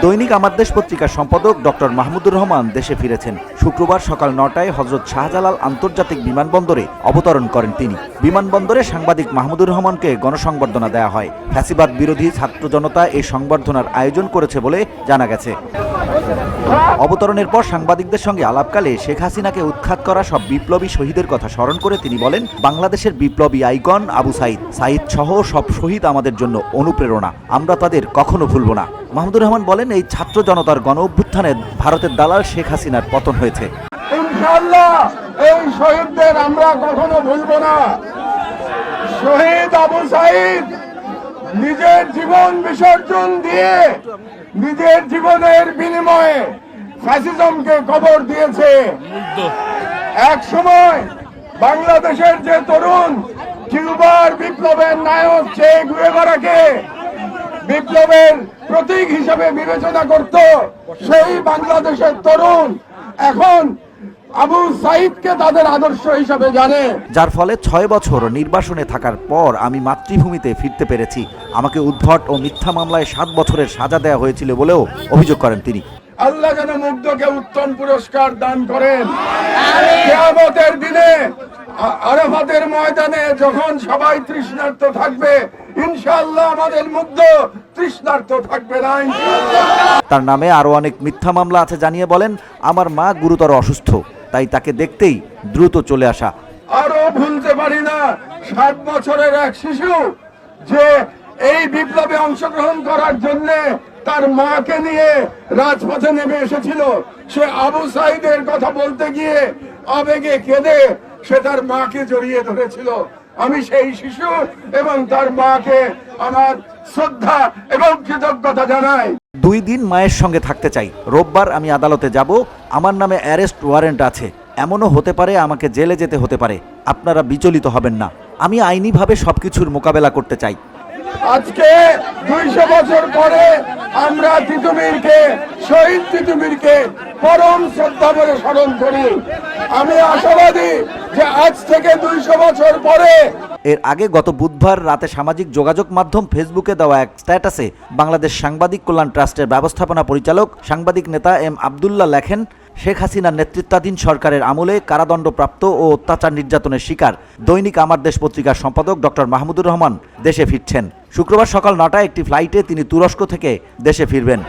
দৈনিক আমার দেশ পত্রিকার সম্পাদক ডক্টর মাহমুদুর রহমান দেশে ফিরেছেন। শুক্রবার সকাল ৯টায় হযরত শাহজালাল আন্তর্জাতিক বিমানবন্দরে অবতরণ করেন তিনি। বিমানবন্দরে সাংবাদিক মাহমুদুর রহমানকে গণসংবর্ধনা দেওয়া হয়। ফ্যাসিবাদ বিরোধী ছাত্র জনতা এই সংবর্ধনার আয়োজন করেছে বলে জানা গেছে। অবতরণের পর সাংবাদিকদের সঙ্গে আলাপকালে শেখ হাসিনাকে উৎখাত করা সব বিপ্লবী শহীদের কথা স্মরণ করে তিনি বলেন, বাংলাদেশের বিপ্লবী আইকন আবু সাঈদ সহ সব শহীদ আমাদের জন্য অনুপ্রেরণা, আমরা তাদের কখনো ভুলব না। মাহমুদুর রহমান বলেন, এই ছাত্র জনতার গণ অভ্যুত্থানে ভারতের দালাল শেখ হাসিনার পতন হয়েছে। ইনশাআল্লাহ এই শহীদদের আমরা কখনো ভুলব না। শহীদ আবু সাঈদ নিজের জীবন বিসর্জন দিয়ে নিজের জীবনের বিনিময়ে ফ্যাসিজমকে কবর দিয়েছে। এক সময় বাংলাদেশের যে তরুণ কিউবার বিপ্লবের নায়ক চে গুয়েভারাকে বিপ্লবের প্রতীক হিসেবে বিবেচনা করত, সেই বাংলাদেশের তরুণ এখন আবু সাঈদকে তাদের আদর্শ হিসেবে জানে। যার ফলে ৬ বছর নির্বাসনে থাকার পর আমি মাতৃভূমিতে ফিরতে পেরেছি। আমাকে উদ্ভট ও মিথ্যা মামলায় ৭ বছরের সাজা দেওয়া হয়েছিল বলেও অভিযোগ করেন তিনি। আল্লাহ যেন মুগ্ধকে উত্তম পুরস্কার দান করেন। কিয়ামতের দিনে আরাফাতের ময়দানে যখন সবাই তৃষ্ণার্ত থাকবে, ইনশাআল্লাহ আমাদের মুগ্ধ তৃষ্ণার্ত থাকবে না ইনশাআল্লাহ। তার নামে আরো অনেক মিথ্যা মামলা আছে জানিয়ে বলেন, আমার মা গুরুতর অসুস্থ, তাই তাকে দেখতেই দ্রুত চলে আসা। আরো ভুলতে পারি না 7 বছরের এক শিশু যে এই বিপ্লবে অংশগ্রহণ করার জন্য তার মাকে নিয়ে রাজপথে নেমে এসেছিল। সে আবু সাঈদের কথা বলতে গিয়ে আবেগে কেঁদে সে তার মাকে জড়িয়ে ধরেছিল। আমি সেই শিশু এবং তার মাকে আমার শ্রদ্ধা এবং কৃতজ্ঞতা জানাই। 2 দিন মায়ের সঙ্গে থাকতে চাই। রোববার আমি আদালতে যাব। আমার নামে অ্যারেস্ট ওয়ারেন্ট আছে। এমনও হতে পারে আমাকে জেলে যেতে হতে পারে। আপনারা বিচলিত হবেন না। আমি আইনিভাবে সবকিছুর মোকাবেলা করতে চাই। আজকে 200 বছর পরে আমরা তিতুমীরকে, শহীদ তিতুমীরকে পরম শ্রদ্ধা করে স্মরণ করি। আমি আশাবাদী যে আজ থেকে 200 বছর পরে। এর আগে গত বুধবার রাতে সামাজিক যোগাযোগ মাধ্যম ফেসবুকে দেওয়া এক স্ট্যাটাসে বাংলাদেশ সাংবাদিক কল্যাণ ট্রাস্টের ব্যবস্থাপনা পরিচালক সাংবাদিক নেতা এম আবদুল্লাহ লেখেন, শেখ হাসিনার নেতৃত্বাধীন সরকারের আমলে কারাদণ্ডপ্রাপ্ত ও অত্যাচার নির্যাতনের শিকার দৈনিক আমার দেশ পত্রিকার সম্পাদক ডক্টর মাহমুদুর রহমান দেশে ফিরছেন। শুক্রবার সকাল ৯টায় একটি ফ্লাইটে তিনি তুরস্ক থেকে দেশে ফিরবেন।